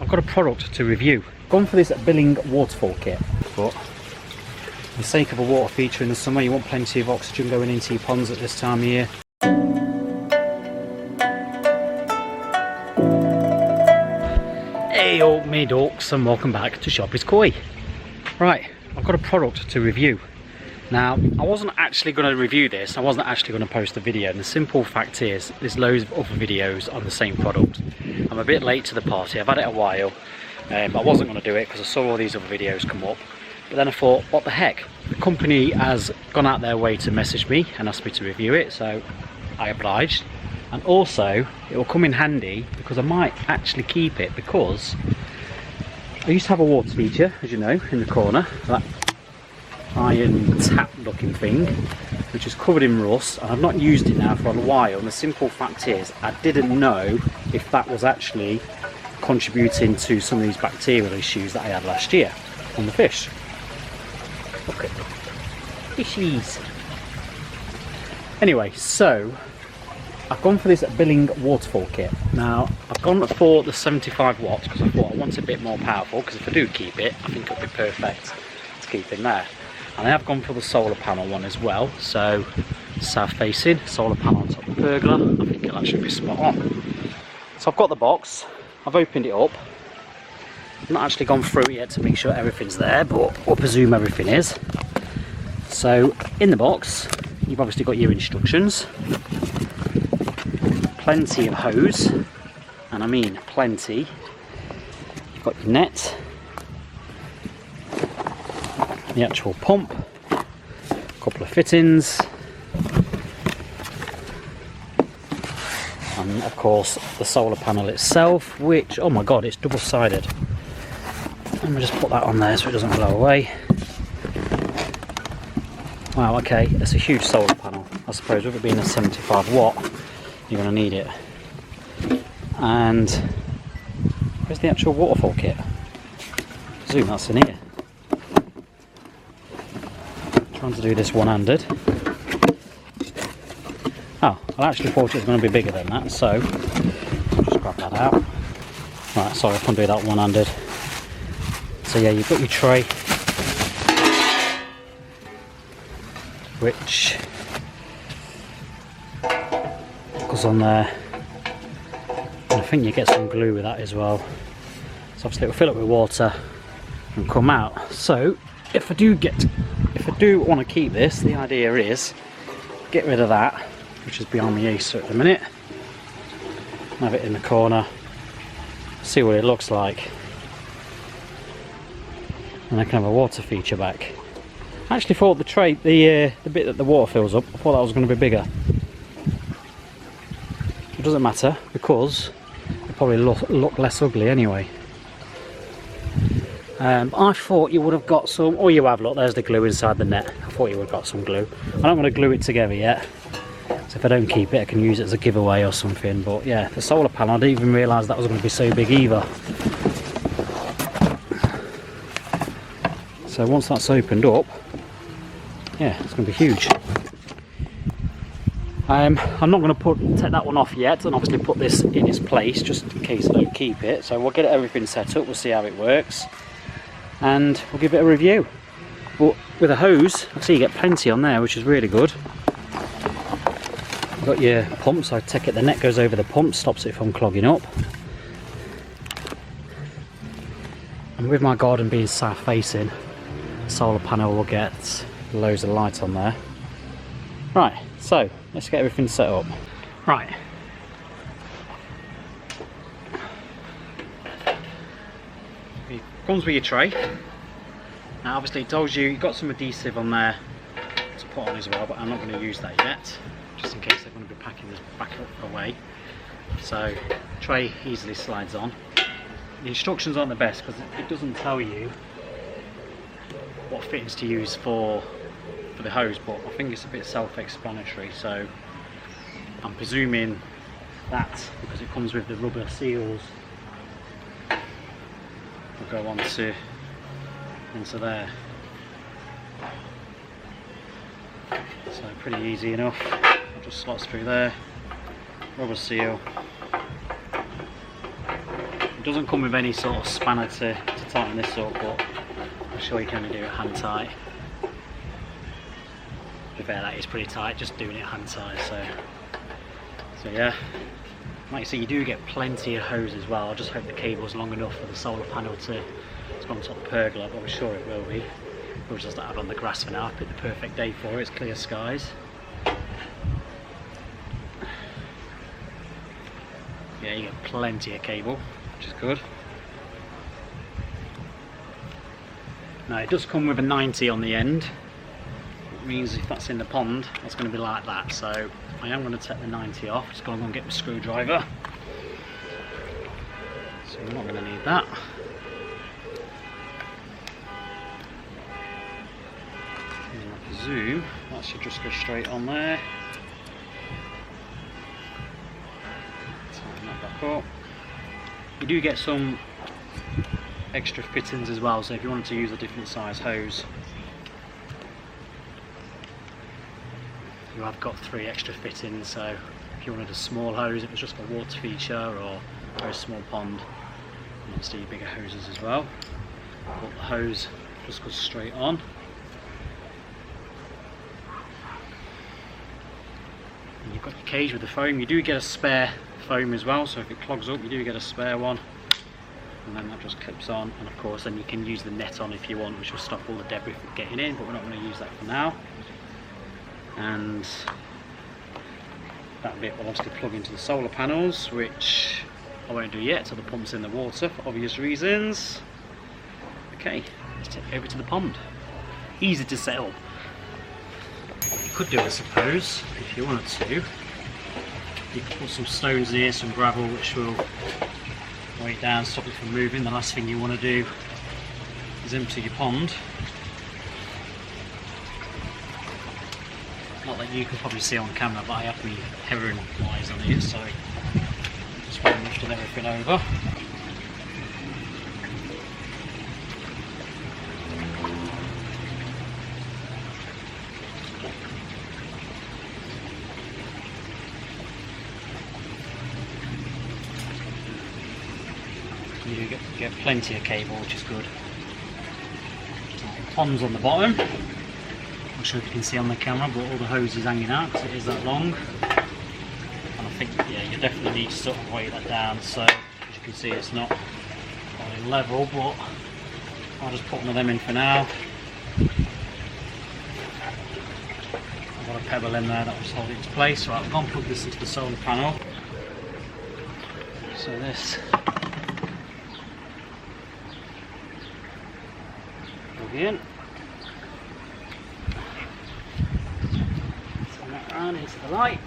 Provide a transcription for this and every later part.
I've got a product to review. Gone for this Biling waterfall kit, but for the sake of a water feature in the summer, you want plenty of oxygen going into your ponds at this time of year. Hey up me ducks, and welcome back to Shop is Koi. Right, I've got a product to review. Now, I wasn't actually going to review this, I wasn't actually going to post a video, and the simple fact is there's loads of other videos on the same product. I'm a bit late to the party, I've had it a while, but I wasn't going to do it because I saw all these other videos come up. But then I thought, what the heck, the company has gone out their way to message me and ask me to review it, so I obliged. And also, it will come in handy because I might actually keep it, because I used to have a water feature, as you know, in the corner, that iron tap looking thing, which is covered in rust, and I've not used it now for a while, and the simple fact is I didn't know if that was actually contributing to some of these bacterial issues that I had last year on the fish. Look at the fishies. Anyway, so I've gone for this Biling waterfall kit. Now, I've gone for the 75 watts because I thought I want a bit more powerful, because if I do keep it, I think it'll be perfect to keep in there. And I have gone for the solar panel one as well, so south facing, solar panel on top of the pergola. I think it'll actually be spot on. So I've got the box, I've opened it up. I've not actually gone through it yet to make sure everything's there, but we'll presume everything is. So in the box, you've obviously got your instructions. Plenty of hose, and I mean plenty. You've got your net, the actual pump, a couple of fittings, and of course the solar panel itself, which, oh my god, it's double-sided. Let me just put that on there so it doesn't blow away. Wow, okay, it's a huge solar panel. I suppose with it being a 75 watt, you're going to need it. And where's the actual waterfall kit? I presume that's in here. Trying to do this one-handed. Oh, I actually thought it was going to be bigger than that, so I'll just grab that out. Right, sorry, I can't do that one-handed. So yeah, you've got your tray, which goes on there, and I think you get some glue with that as well. So obviously it will fill up with water and come out. So if I do want to keep this, the idea is get rid of that, which is beyond my Acer at the minute, have it in the corner, see what it looks like, and I can have a water feature back. I actually thought the tray, the bit that the water fills up, I thought that was going to be bigger. It doesn't matter, because it'll probably look less ugly anyway. I thought you would have got some, oh you have, look, there's the glue inside the net. I thought you would have got some glue. I'm not going to glue it together yet, so if I don't keep it I can use it as a giveaway or something. But yeah, the solar panel, I didn't even realise that was going to be so big either. So once that's opened up, yeah, it's going to be huge. I'm not going to take that one off yet, and obviously put this in its place just in case I don't keep it. So we'll get everything set up, we'll see how it works, and we'll give it a review. But with a hose, I see you get plenty on there, which is really good. You've got your pump, so I take it the net goes over the pump, stops it from clogging up. And with my garden being south facing, the solar panel will get loads of light on there. Right, so let's get everything set up. Right. It comes with your tray. Now obviously it tells you you've got some adhesive on there to put on as well, but I'm not going to use that yet, just in case they're going to be packing this back up away. So tray easily slides on. The instructions aren't the best because it doesn't tell you what fittings to use for the hose, but I think it's a bit self-explanatory, so I'm presuming that because it comes with the rubber seals will go on to into there. So pretty easy enough, it just slots through there, rubber seal, doesn't come with any sort of spanner to tighten this up, but I'm sure you can only do it hand tight. To be fair, that is pretty tight, just doing it hand tight. So yeah, like you see, you do get plenty of hose as well. I just hope the cable's long enough for the solar panel to go on top of the pergola, but I'm sure it will be. We'll just out on the grass for now. Pick the perfect day for it. It's clear skies. Yeah, you get plenty of cable, which is good. Now it does come with a 90 on the end. It means if that's in the pond, it's going to be like that. So I am going to take the 90 off. Just going to go and get my screwdriver. So I'm not going to need that. And if I zoom, that should just go straight on there. Tighten that back up. You do get some extra fittings as well, so if you wanted to use a different size hose, you have got 3 extra fittings. So if you wanted a small hose, it was just a water feature, or a very small pond, next to your bigger hoses as well. But the hose just goes straight on. And you've got your cage with the foam. You do get a spare foam as well, so if it clogs up, you do get a spare one. And then that just clips on, and of course then you can use the net on if you want, which will stop all the debris from getting in, but we're not going to use that for now. And that bit will obviously plug into the solar panels, which I won't do yet till the pump's in the water for obvious reasons. Okay, let's take it over to the pond. Easy to set up. What you could do, I suppose, if you wanted to, you could put some stones in here, some gravel, which will weigh it down, stop it from moving. The last thing you want to do is empty your pond. Not that you can probably see on camera, but I have my heron wires on here, so just when I'm lifting everything over. You get plenty of cable, which is good. Pond's on the bottom. Not sure if you can see on the camera, but all the hose is hanging out because it is that long. And I think, yeah, you definitely need to sort of weigh that down. So as you can see, it's not on level, but I'll just put one of them in for now. I've got a pebble in there that will just hold it into place. Right, I'm going to plug this into the solar panel. So this. In. Turn that around into the light.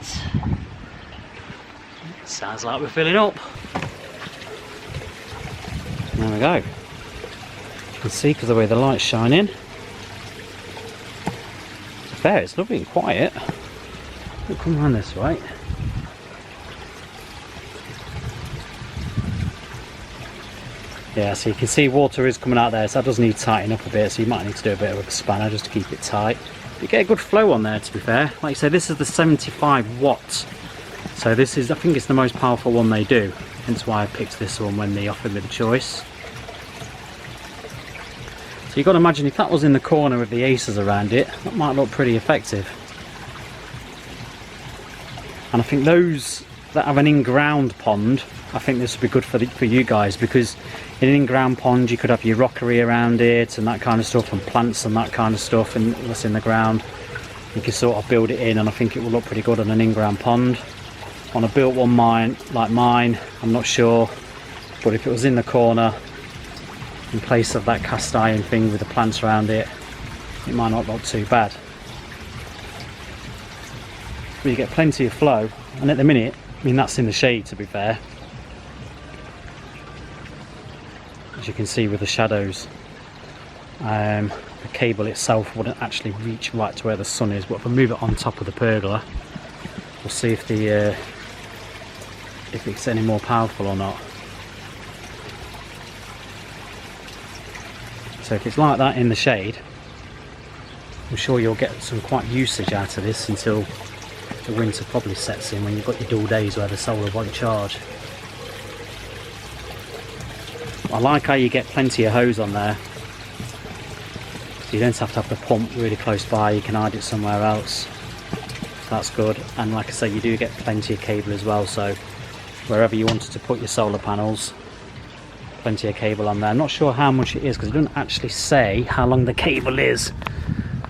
Sounds like we're filling up. There we go. You can see because of the way the light's shining. There, it's lovely and quiet. We'll come around this way. Yeah, so you can see water is coming out there, so that does need tightening up a bit, so you might need to do a bit of a spanner just to keep it tight. But you get a good flow on there, to be fair. Like I say, this is the 75 watts. So this is, I think it's the most powerful one they do, hence why I picked this one when they offered me the choice. So you've got to imagine if that was in the corner with the aces around it, that might look pretty effective. And I think those that have an in-ground pond, I think this would be good for you guys, because in an in-ground pond you could have your rockery around it and that kind of stuff, and plants and that kind of stuff, and that's in the ground. You can sort of build it in, and I think it will look pretty good on an in-ground pond. On a built one like mine, I'm not sure, but if it was in the corner in place of that cast iron thing with the plants around it, it might not look too bad. But you get plenty of flow, and at the minute, I mean, that's in the shade, to be fair. As you can see with the shadows, the cable itself wouldn't actually reach right to where the sun is, but if I move it on top of the pergola, we'll see if it's any more powerful or not. So if it's like that in the shade, I'm sure you'll get some quite usage out of this until the winter probably sets in, when you've got your dull days where the solar won't charge. I like how you get plenty of hose on there, so you don't have to have the pump really close by. You can hide it somewhere else, so that's good. And like I say, you do get plenty of cable as well, so wherever you wanted to put your solar panels, plenty of cable on there. I'm not sure how much it is because it doesn't actually say how long the cable is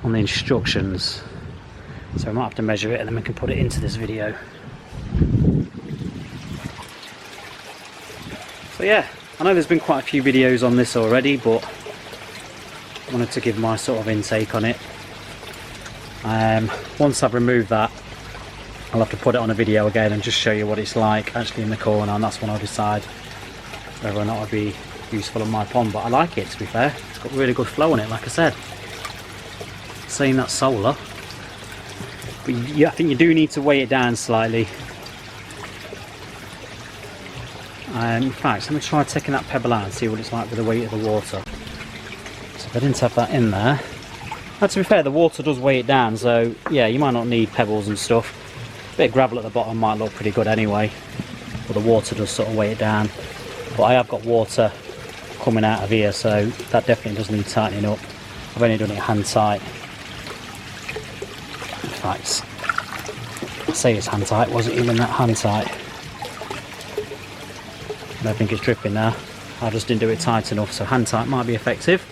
on the instructions, so I might have to measure it and then we can put it into this video. So yeah, I know there's been quite a few videos on this already, but I wanted to give my sort of intake on it. Once I've removed that, I'll have to put it on a video again and just show you what it's like actually in the corner, and that's when I'll decide whether or not it'll be useful on my pond. But I like it, to be fair. It's got really good flow on it, like I said. Saying that's solar, but I think you do need to weigh it down slightly. In fact, let me try taking that pebble out and see what it's like with the weight of the water. So if I didn't have that in there, to be fair, the water does weigh it down, so yeah, you might not need pebbles and stuff. A bit of gravel at the bottom might look pretty good anyway, but the water does sort of weigh it down. But I have got water coming out of here, so that definitely does need tightening up. I've only done it hand tight. In fact, I say it's hand tight, it wasn't even that hand tight. I don't think it's dripping now. I just didn't do it tight enough, so hand tight might be effective.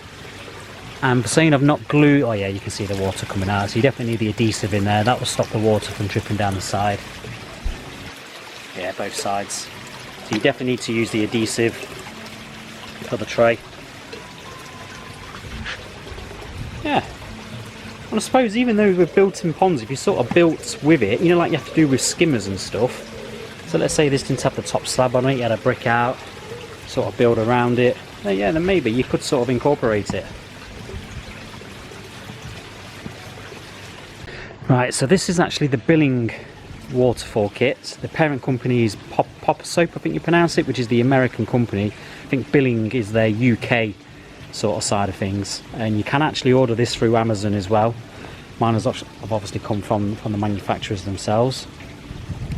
And for saying I've not glued, oh yeah, you can see the water coming out, so you definitely need the adhesive in there. That will stop the water from dripping down the side. Yeah, both sides. So you definitely need to use the adhesive for the tray. Yeah. And I suppose even though with built-in ponds, if you sort of built with it, you know, like you have to do with skimmers and stuff. So let's say this didn't have the top slab on it, you had a brick out, sort of build around it. Yeah, then maybe you could sort of incorporate it. Right, so this is actually the Biling waterfall kit. The parent company is Popsoap, I think you pronounce it, which is the American company. I think Biling is their UK sort of side of things. And you can actually order this through Amazon as well. Mine has obviously come from the manufacturers themselves.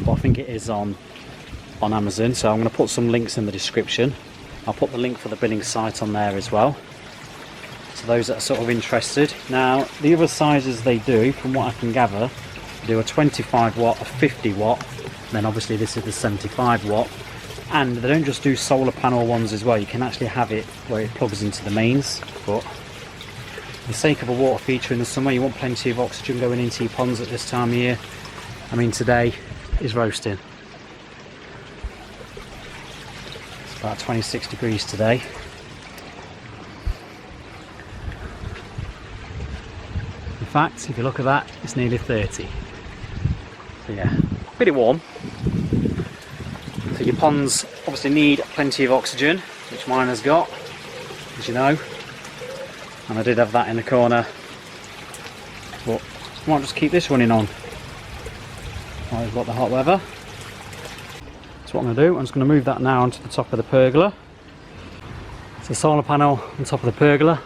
But I think it is on Amazon, so I'm going to put some links in the description. I'll put the link for the Biling site on there as well, so those that are sort of interested. Now the other sizes they do, from what I can gather, they do a 25 watt, a 50 watt, and then obviously this is the 75 watt, and they don't just do solar panel ones as well. You can actually have it where it plugs into the mains, but for the sake of a water feature in the summer, you want plenty of oxygen going into your ponds at this time of year. I mean, today is roasting. It's about 26 degrees today. In fact, if you look at that, it's nearly 30. So yeah, pretty warm. So your ponds obviously need plenty of oxygen, which mine has got, as you know. And I did have that in the corner, but I might just keep this running on. I've got the hot weather. So what I'm going to do, I'm just going to move that now onto the top of the pergola. It's a solar panel on top of the pergola.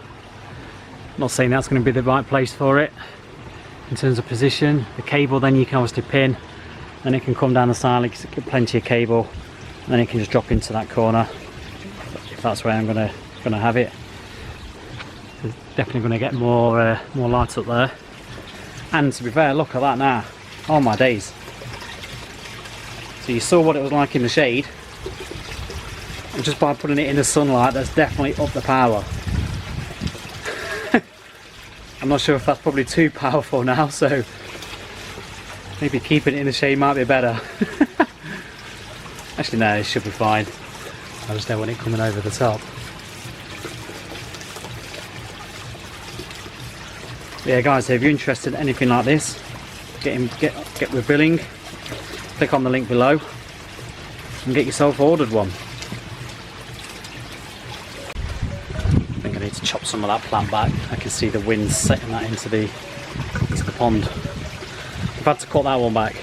I'm not saying that's going to be the right place for it in terms of position. The cable then you can obviously pin, then it can come down the side, you can get plenty of cable, and then it can just drop into that corner if that's where I'm going to have it. So definitely going to get more light up there. And to be fair, look at that now. Oh my days. So you saw what it was like in the shade, and just by putting it in the sunlight, that's definitely up the power. I'm not sure if that's probably too powerful now, so maybe keeping it in the shade might be better. Actually no, it should be fine. I just don't want it coming over the top. But yeah guys, if you're interested in anything like this, get with Biling, click on the link below and get yourself ordered one. I think I need to chop some of that plant back. I can see the wind setting that into the pond. I've had to cut that one back.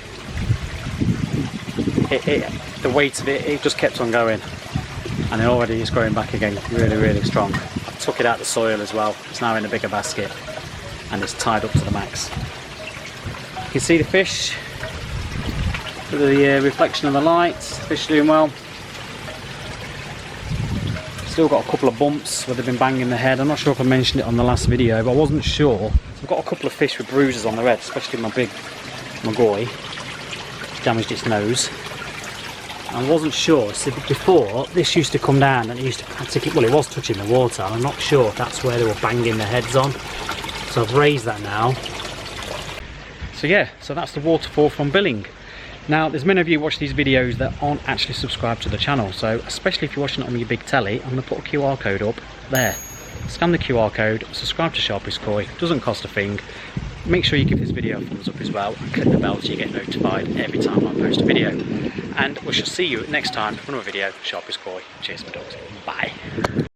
The weight of it just kept on going, and it already is growing back again really strong. I took it out of the soil as well. It's now in a bigger basket and it's tied up to the max. You can see the fish with the reflection of the light. Fish doing well. Still got a couple of bumps where they've been banging the head. I'm not sure if I mentioned it on the last video, but I wasn't sure. I've got a couple of fish with bruises on their head, especially my big Magoi. Damaged its nose. I wasn't sure. So before, this used to come down and it used to practically, well, it was touching the water. I'm not sure if that's where they were banging their heads on. So I've raised that now. So yeah, so that's the waterfall from Biling. Now, there's many of you watch these videos that aren't actually subscribed to the channel, so especially if you're watching it on your big telly, I'm going to put a QR code up there. Scan the QR code, subscribe to Sharpies Koi, doesn't cost a thing. Make sure you give this video a thumbs up as well, and click the bell so you get notified every time I post a video. And we shall see you next time for another video, Sharpies Koi. Cheers, my dogs. Bye.